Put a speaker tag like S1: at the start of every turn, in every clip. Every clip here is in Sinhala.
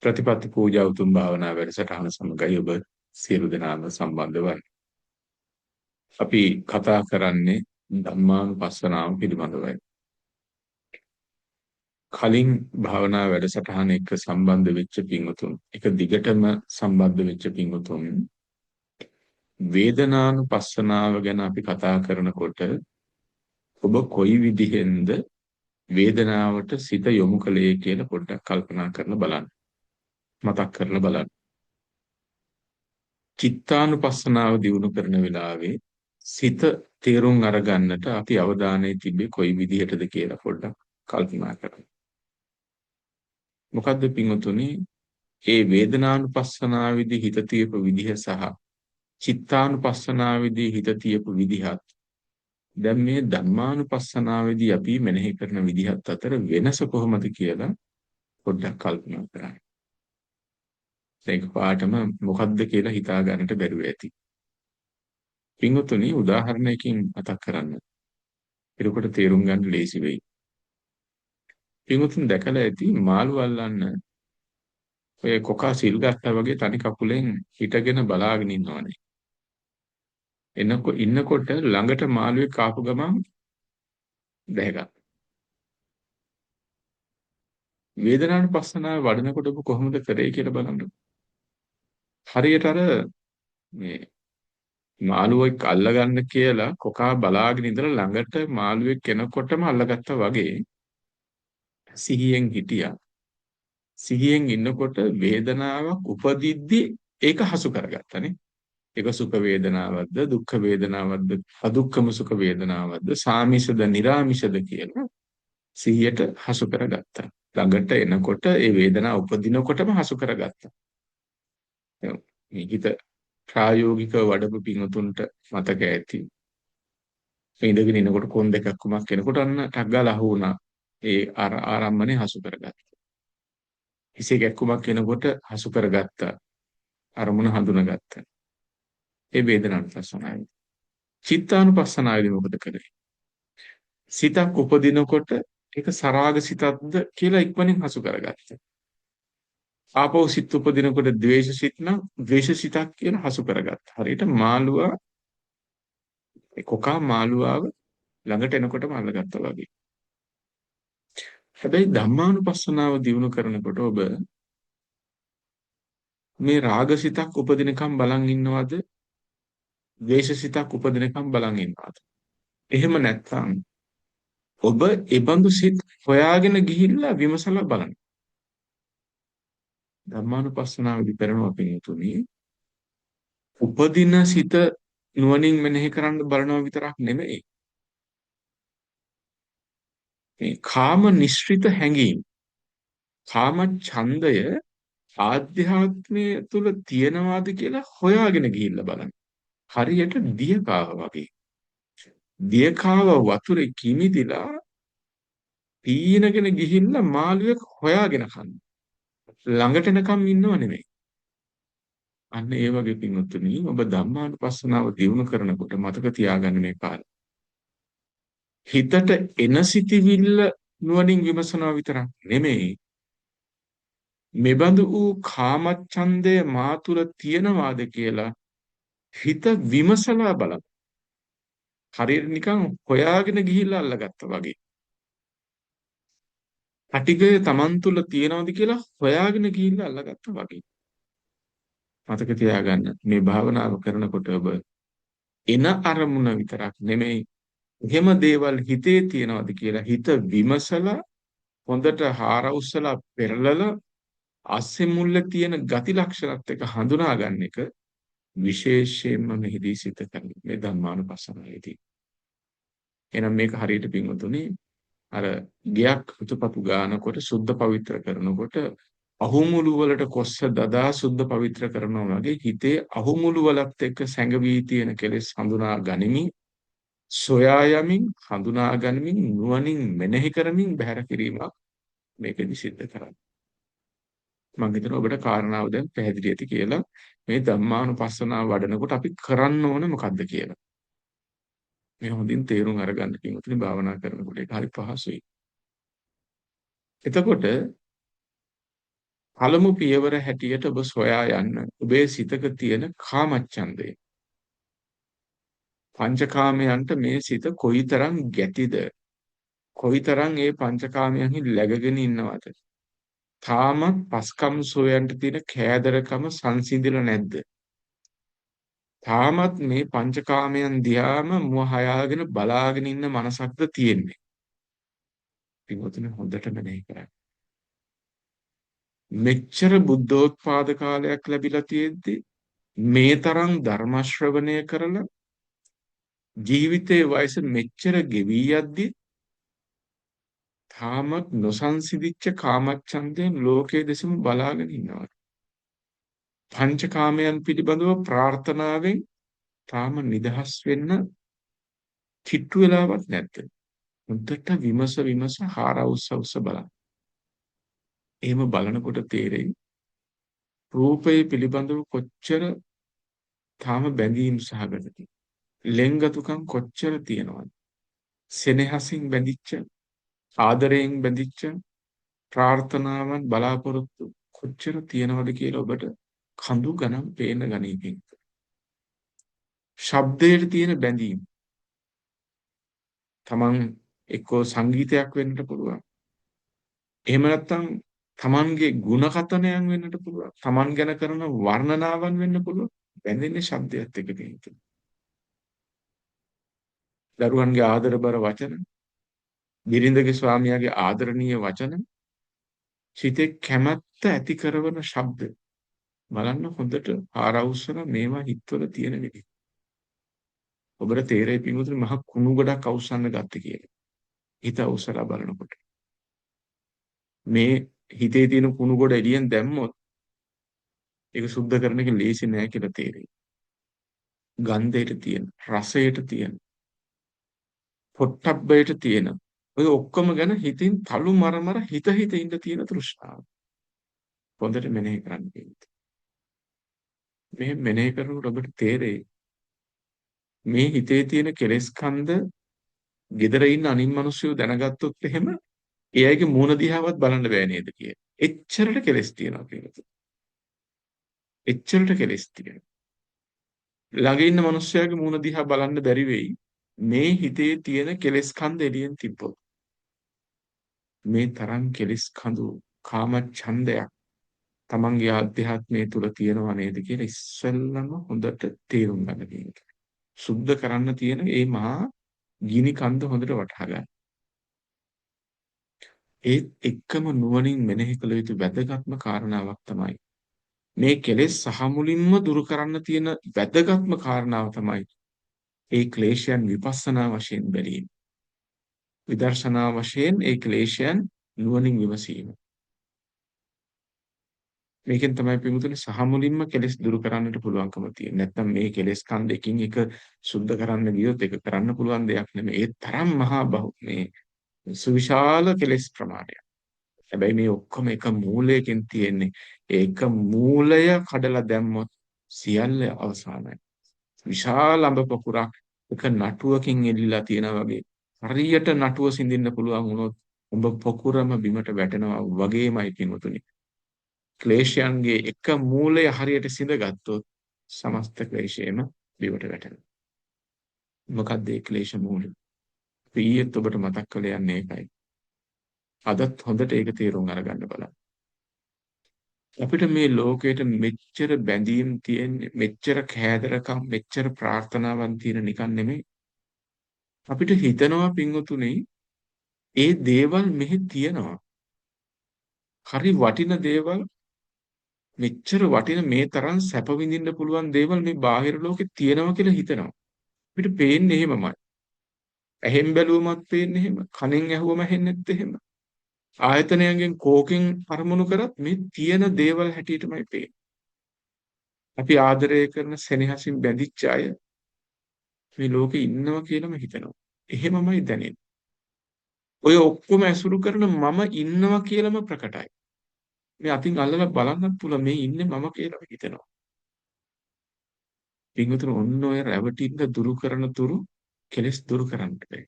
S1: ප්‍රතිපත්ති පූජා උතුම් භාවනා වැඩසටහන සමගයි ඔබ සියලු දෙනාම සම්බන්ධ වන්නේ. අපි කතා කරන්නේ ධම්මානුපස්සනාව පිළිබඳවයි. කලින් භාවනා වැඩසටහන එක්ක සම්බන්ධ වෙච්ච පින්වතුන්, එක දිගටම සම්බන්ධ වෙච්ච පින්වතුන් වේදනානුපස්සනාව ගැන අපි කතා කරනකොට ඔබ කොයි විදිහෙන්ද වේදනාවට සිත යොමු කළේ කියලා පොඩ්ඩක් කල්පනා කරලා බලන්න. මතක් කරලා බලන්න. චිත්තානුපස්සනාව දියුණු කරන වෙලාවේ සිත තේරුම් අරගන්නට අපි අවධානය තිබ්බේ කොයි විදිහටද කියලා පොඩ්ඩක් කල්පනා කරන්න. මොකද්ද පින්වතුනි, ඒ වේදනානුපස්සනාවේදී හිත තියපු විදිහ සහ චිත්තානුපස්සනාවේදී හිත තියපු විදිහත් දැන් මේ ධම්මානුපස්සනාවේදී අපි මෙනෙහි කරන විදිහත් අතර වෙනස කොහොමද කියලා පොඩ්ඩක් කල්පනා කරන්න. ඒක පාටම මොකද්ද කියලා හිතා ගන්නට බැරුව ඇති. පින්වතුනි, උදාහරණයකින් මතක් කරන්න. එතකොට තේරුම් ගන්න ලේසි වෙයි. පින්වතුන් දැකලා ඇති මාළු අල්ලන්න ඔය කොකා සිල් ගත්තා වගේ තනි කකුලෙන් හිටගෙන බලාගෙන ඉන්නවනේ. ඉන්නකොට ළඟට මාළුවෙක් ආපු ගමන් දැහැගන්න. වේදනානුපස්සනාව වඩනකොට ඔබ කොහොමද කරේ කියලා බලන්න. හරියට අර මේ මාළුවෙක් අල්ලගන්න කියලා කොකා බලාගෙන ඉඳලා ළඟට මාළුවෙක් එනකොටම අල්ලගත්තා වගේ සිහියෙන් හිටියා. සිහියෙන් ඉන්නකොට වේදනාවක් උපදිද්දි ඒක හසු කරගත්තනේ. ඒක සුඛ වේදනාවක්ද දුක්ඛ වේදනාවක්ද අදුක්ඛම සුඛ වේදනාවක්ද සාමිෂද නිරාමිෂද කියලා සිහියට හසු කරගත්තා. ළඟට එනකොට ඒ වේදනාව උපදිනකොටම හසු කරගත්තා. මේකිට ප්‍රායෝගිකව වඩපු පින්තුන්ට මතක ඇති. මේ ඉඳගෙන ඉනකොට කොන් දෙකක් කුමක් කෙනකොට අන්න ටක් ගාලා අහු වුණා. ඒ ආරම්මනේ හසු කරගත්තා. හිසේ කැක්කුමක් කෙනකොට හසු කරගත්තා. අරමුණ හඳුනාගත්තා. ඒ වේදනානුපස්සනාවයි. චිත්තානුපස්සනාවේදී මොකද කරේ? සිතක් උපදිනකොට ඒක සරාග සිතක්ද කියලා ඉක්මනින් හසු කරගත්තා. ආපහු සිත් උපදිනකොට ද්වේෂ සිත් නම් ද්වේෂ සිතක් කියලා හසු කරගත්තා. හරියට මාළුවා කොකා මාළුවාව ළඟට එනකොටම අල්ලගත්තා වගේ. හැබැයි ධම්මානුපස්සනාව දියුණු කරනකොට ඔබ මේ රාගසිතක් උපදිනකම් බලන් ඉන්නවද? ද්වේෂසිතක් උපදිනකම් බලන් ඉන්නවද? එහෙම නැත්නම් ඔබ ඒබඳු සිත් හොයාගෙන ගිහිල්ලා විමසලා බලන්න. ධම්මානුපස්සනාවේදී කරනවා පිළිතුරු උපදින සිත නුවණින් මෙනෙහි කරන්න බලනවා විතරක් නෙමෙයි. මේ කාම නිශ්චිත හැඟීම්, කාම ඡන්දය ආධ්‍යාත්මයේ තුල තියෙනවාද කියලා හොයාගෙන ගිහිල්ලා බලන්න. හරියට දියකාව වගේ. දියකාව වතුරේ කිමිදිලා පීනගෙන ගිහිල්ලා මාළුවෙක් හොයාගෙන කන්න. ළඟට එනකම් ඉන්නව නෙමෙයි. අන්න ඒ වගේ පින්වත්නි, ඔබ ධම්මානුපස්සනාව දියුණු කරනකොට මතක තියාගන්න මේ කාරණා. හිතට එන සිටිවිල්ල නුවණින් විමසනවා විතරක් නෙමෙයි. මෙබඳු වූ කාමච්ඡන්දය මා තුළ තියෙනවාද කියලා හිත විමසලා බලන්න. හරියට නිකන් හොයාගෙන ගිහිල්ලා අල්ලගත්තා වගේ. අටිගය Taman තුල තියෙනවද කියලා හොයාගෙන ගිහිල්ලා අල්ලගත්තා වගේ. මතක තියාගන්න මේ භාවනාව කරනකොට ඔබ එන අරමුණ විතරක් නෙමෙයි එහෙම දේවල් හිතේ තියෙනවද කියලා හිත විමසලා හොඳට හාරවුස්සලා පෙරලලා අස්සේ මුල්ලේ තියෙන ගති ලක්ෂණත් එක්ක හඳුනා ගන්න එක විශේෂයෙන්ම මෙහිදී සිද්ධ කරන්නේ මේ ධම්මානුපස්සනාවේදී. එහෙනම් මේක හරියට පින්වතුනි අර ගයක් උතුපතු ගන්නකොට සුද්ධ පවිත්‍ර කරනකොට අහුමුළු වලට කොස්ස දදා සුද්ධ පවිත්‍ර කරනවා වගේ හිතේ අහුමුළු වලත් එක්ක සැඟවී තියෙන කෙලෙස් හඳුනා ගනිමින් සොයා යමින් හඳුනා ගනිමින් නුවණින් මෙනෙහි කරමින් බැහැර කිරීමක් මේකෙදි සිද්ධ කරන්නේ. මම හිතනවා ඔබට කාරණාව දැන් පැහැදිලි ඇති කියලා. මේ ධම්මානුපස්සනාව වඩනකොට අපි කරන්න ඕන මොකද්ද කියලා. මේ හොඳින් තේරුම් අරගන්න කිව්වොත් භාවනා කරනකොට ඒක හරි පහසුයි. එතකොට පළමු පියවර හැටියට ඔබ සොයා යන්න ඔබේ සිතක තියෙන කාමච්ඡන්දය. පංචකාමයන්ට මේ සිත කොයිතරම් ගැතිද? කොයිතරම් ඒ පංචකාමයන්හි läගගෙන ඉන්නවද? තාමත් පස්කම් සොයන්ට තියෙන කෑදරකම සංසිඳිලා නැද්ද? තාමත් මේ පංචකාමයන් දිහාම මුව හයාගෙන බලාගෙන ඉන්න මනසක්ද තියෙන්නේ? පින්වතුනි හොඳට මෙනෙහි කරන්න. මෙච්චර බුද්ධෝත්පාද කාලයක් ලැබිලා තියෙද්දි මේ තරම් ධර්ම ශ්‍රවණය කරලා ජීවිතයේ වයස මෙච්චර ගෙවි යද්දි තාමත් නොසන්සිදිච්ච කාමච්ඡන්දයෙන් ලෝකයේ දෙසම බලාගෙන ඉන්නවා. පංචකාමයන් පිළිබඳව ප්‍රාර්ථනාවෙන් තාම නිදහස් වෙන්න කිට්ටු වෙලාවක් නැද්ද? හොඳට විමස හාරවුස්ස බලන්න. එහෙම බලනකොට තේරෙයි රූපය පිළිබඳව කොච්චර තාම බැඳීම් සහගතද? ලෙන්ගතුකම් කොච්චර තියෙනවද? සෙනෙහසින් බැඳිච්ච, ආදරයෙන් බැඳිච්ච ප්‍රාර්ථනාවන් බලාපොරොත්තු කොච්චර තියෙනවද කියලා ඔබට කඳු ගණන් පේන ගණීකින්. ශබ්දයට තියෙන බැඳීම් තමන් එක්කෝ සංගීතයක් වෙන්නට පුළුවන්. එහෙම නැත්නම් තමන්ගේ ಗುಣකතනයන් වෙන්නට පුළුවන්. තමන් ගැන කරන වර්ණනාවන් වෙන්න පුළුවන්. බැඳෙන්නේ ශබ්දයත් එක්ක තියෙන. දරුවන්ගේ ආදරබර වචන, බිරිඳගේ ස්වාමියාගේ ආදරණීය වචන, සිතේ කැමැත්ත ඇති කරන ශබ්ද බලන්න හොඳට ආරවුස්සන මේවා හිතවල තියෙන විදිහ. ඔබට තේරෙයි පිටුතුනේ මහ කුණු ගොඩක් අවුස්සන්න ගත්තේ කියලා. හිත අවුස්සලා බලනකොට. මේ හිතේ තියෙන කුණු ගොඩ එළියෙන් දැම්මොත් ඒක සුද්ධ කරන එක ලේසි නෑ කියලා තේරෙයි. ගන්ධයට තියෙන, රසයට තියෙන, පොට්ටබ්බයට තියෙන ඔය ඔක්කොම ගැන හිතින් තලු මරමර හිත ඉඳ තියෙන තෘෂ්ණාව. හොඳට මෙනෙහි කරන්න තියෙනවා. මේ මෙනෙහි කරනකොට ඔබට තේරෙයි මේ හිතේ තියෙන කෙලෙස් කන්ද gedara ඉන්න අනිත් මිනිස්සු දැනගත්තොත් එහෙම ඒ අයගේ මූණ දිහාවත් බලන්න බෑ නේද කියලා. එච්චරට කෙලෙස් තියෙනවා කියලා. එච්චරට කෙලෙස් තියෙනවා. ළඟ ඉන්න මිනිස්සයාගේ මූණ දිහා බලන්න බැරි වෙයි. මේ හිතේ තියෙන කෙලෙස් කන්ද එළියෙන් තිබ්බොත්. මේ තරම් කෙලෙස් කඳු කාම ඡන්දයක් තමන්ගේ ආධ්‍යාත්මයේ තුල තියෙනව නේද කියලා ඉස්සෙල්ලම හොඳට තේරුම් ගන්න තියෙනවා. සුද්ධ කරන්න තියෙන මේ මහා ගිනි කන්ද හොඳට වටහා ගන්න. ඒත් එක්කම නුවණින් මෙනෙහි කළ යුතු වැදගත්ම කාරණාවක් තමයි මේ කෙලෙස් සහ මුලින්ම දුරු කරන්න තියෙන වැදගත්ම කාරණාව තමයි ඒ ක්ලේශයන් විපස්සනා වශයෙන් බැලීම. විදර්ශනා වශයෙන් ඒ ක්ලේශයන් නුවණින් විමසීම. මේකෙන් තමයි පිමුතුනේ සහ මුලින්ම කෙලෙස් දුරු කරන්නට පුළුවන්කම තියෙන්නේ. නැත්නම් මේ කෙලෙස් කන්ද එකින් එක සුද්ධ කරන්න ගියොත් ඒක කරන්න පුළුවන් දෙයක් නෙමෙයි. ඒ තරම් මහා මේ සුවිශාල කෙලෙස් ප්‍රමාණයක්. හැබැයි මේ ඔක්කොම එක මූලයකින් තියෙන්නේ. ඒක මූලය කඩලා දැම්මොත් සියල්ල අවසానයි. විශාල අඹ පොකුරක් එක නටුවකින් එල්ලලා තියෙනා වගේ. හරියට නටුව සිඳින්න පුළුවන් වුණොත් උඹ පොකුරම බිමට වැටෙනවා වගේමයි පින්වතුනි. ක්ලේශයන්ගේ එක මූලය හරියට සිඳගත්තොත් සමස්ත ක්ලේශයම බිමට වැටෙනවා. මොකක්ද ඒ ක්ලේශ මූලය? ඊයේත් ඔබට මතක් කරලා යන්නේ ඒකයි. අදත් හොඳට ඒක තේරුම් අරගන්න බලන්න. අපිට මේ ලෝකයට මෙච්චර බැඳීම් තියෙන්නේ, මෙච්චර කෑදරකම්, මෙච්චර ප්‍රාර්ථනාවන් තියෙන නිකන් නෙමෙයි. අපිට හිතනවා පින්වතුනි ඒ දේවල් මෙහි තියෙනවා. හරි වටින දේවල් මෙච්චර වටින මේ තරම් සැප විඳින්න පුළුවන් දේවල් මේ බාහිර ලෝකේ තියෙනවා කියලා හිතනවා. අපිට පේන්නේ එහෙමමයි. ඇහෙන් බැලුවමත් පේන්නේ එහෙම. කනෙන් ඇහුවම ඇහෙන්නෙත් එහෙම. ආයතනයෙන් කෝකෙන් අරමුණු කරත් මේ තියෙන දේවල් හැටියටමයි පේන්නේ. අපි ආදරය කරන සෙනෙහසින් බැඳිච්ච අය මේ ලෝකේ ඉන්නවා කියලාම හිතනවා. එහෙමමයි දැනෙන්නේ. ඔය ඔක්කොම ඇසුරු කරන මම ඉන්නවා කියලාම ප්‍රකටයි. මේ අතින් අල්ලලා බලන්නත් පුළුවන් මේ ඉන්නේ මම කියලා හිතෙනවා. පින්වතුනි ඔන්න ඔය රැවටිල්ල දුරු කරන තුරු කෙලස් දුරු කරන්න බෑ.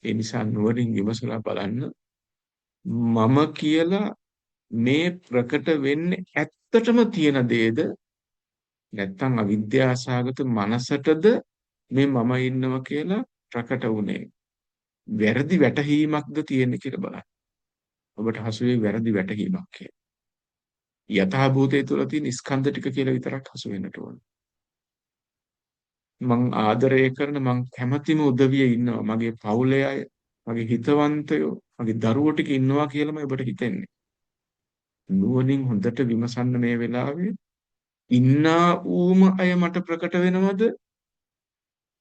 S1: ඒ නිසා නුවණින් විමසලා බලන්න මම කියලා මේ ප්‍රකට වෙන්නේ ඇත්තටම තියෙන දේද නැත්නම් අවිද්‍යාසගත මනසටද මේ මම ඉන්නවා කියලා ප්‍රකට වුණේ. වැරදි වැටහීමක්ද තියෙන්නේ කියලා බලන්න. ඔබට හසු වෙයි වැරදි වැටහීමක් කියලා. යථා භූතය තුළ තියෙන ස්කන්ධ ටික කියලා විතරක් හසු වෙන්නට ඕන. මං ආදරය කරන මං කැමැතිම උදවිය ඉන්නවා. මගේ පවුලේ අය, මගේ හිතවන්තයෝ, මගේ දරුවෝ ටික ඉන්නවා කියලාම ඔබට හිතෙන්නේ. නුවණින් හොඳට විමසන්න මේ වෙලාවේ ඉන්නා ඌම අය මට ප්‍රකට වෙනවද?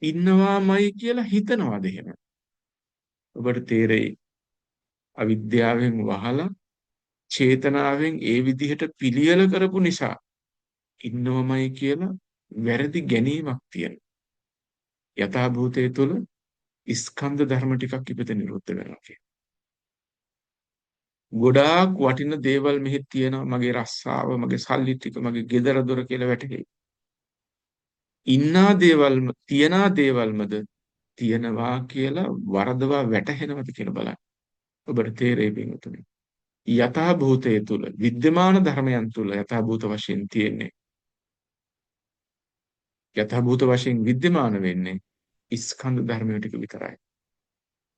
S1: ඉන්නවාමයි කියලා හිතනවද එහෙම? ඔබට තේරෙයි අවිද්‍යාවෙන් වහලා චේතනාවෙන් ඒ විදිහට පිළියෙල කරපු නිසා ඉන්නවමයි කියලා වැරදි ගැනීමක් තියෙනවා. යථා භූතයේ තුල ස්කන්ධ ධර්ම ටිකක් ඉපද නිරුද්ධ වෙනවා කියන්නේ. ගොඩාක් වටින දේවල් මෙහි තියෙනවා. මගේ රස්සාව, මගේ සල්ලි ටික, මගේ ගෙදර දොර කියලා වැටහෙයි. ඉන්නා දේවල්ම තියනා දේවල්මද තියනවා කියලා වරදවා වැටහෙනවද කියලා බලන්න. ඔබට තේරෙයි පින්වතුනි. යථා භූතයේ තුල විද්‍යමාන ධර්මයන් තුල යථා භූත වශයෙන් තියෙන්නේ. යථා භූත වශයෙන් විද්‍යමාන වෙන්නේ ස්කන්ධ ධර්මය ටික විතරයි.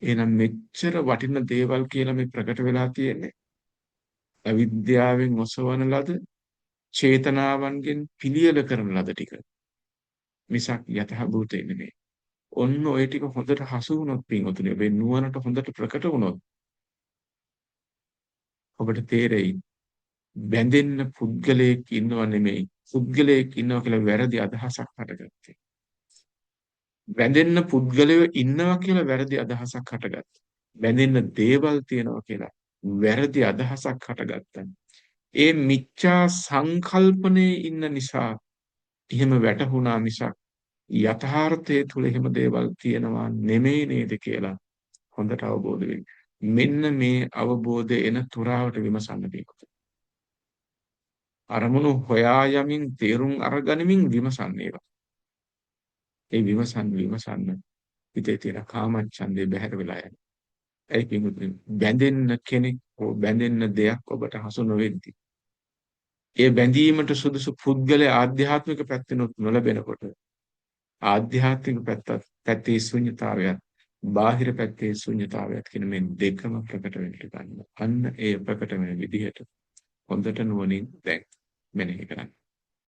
S1: එහෙනම් මෙච්චර වටින දේවල් කියලා මේ ප්‍රකට වෙලා තියෙන්නේ අවිද්‍යාවෙන් ඔසවන ලද චේතනාවන්ගෙන් පිළියෙල කරන ලද ටික. මිසක් යථා භූතේ නෙමෙයි. ඔන්න ඔය ටික හොඳට හසු වුණොත් පින්වතුනි ඔබේ නුවණට හොඳට ප්‍රකට වුණොත් ඔබට තේරෙයි බැඳෙන්න පුද්ගලයෙක් ඉන්නව නෙමෙයි පුද්ගලයෙක් ඉන්නවා කියලා වැරදි අදහසක් හටගත්තේ. බැඳෙන්න පුද්ගලයෝ ඉන්නවා කියලා වැරදි අදහසක් හටගත්තා. බැඳෙන්න දේවල් තියෙනවා කියලා වැරදි අදහසක් හටගත්තා. ඒ මිච්ඡා සංකල්පනේ ඉන්න නිසා එහෙම වැටහුණා මිසක් යථාර්ථයේ තුල එහෙම දේවල් තියෙනවා නෙමෙයි නේද කියලා හොඳට අවබෝධ වෙන්න. මෙන්න මේ අවබෝධය එන තුරාවට විමසන්න දෙයක්. අරමුණු හොයා යමින් තේරුම් අරගනිමින් විමසන්න ඒවා. ඒ විමසන්න හිතේ තියෙන කාමච්ඡන්දේ බැහැර වෙලා යනවා. ඒ කියන්නේ බැඳෙන්න කෙනෙක් හෝ බැඳෙන්න දෙයක් ඔබට හසු නොවෙද්දී. ඒ බැඳීමට සුදුසු පුද්ගලයා ආධ්‍යාත්මික පැත්තෙනොත් නොලැබෙනකොට ආධ්‍යාත්මික පැත්තේ ශුන්‍යතාවයත් බාහිර පැත්තේ ශුන්‍යතාවයත් කියන මේ දෙකම ප්‍රකට වෙන්න ගන්නවා. අන්න ඒ ප්‍රකට වෙන විදිහට හොඳට නුවණින් දැන් මෙනෙහි කරන්න.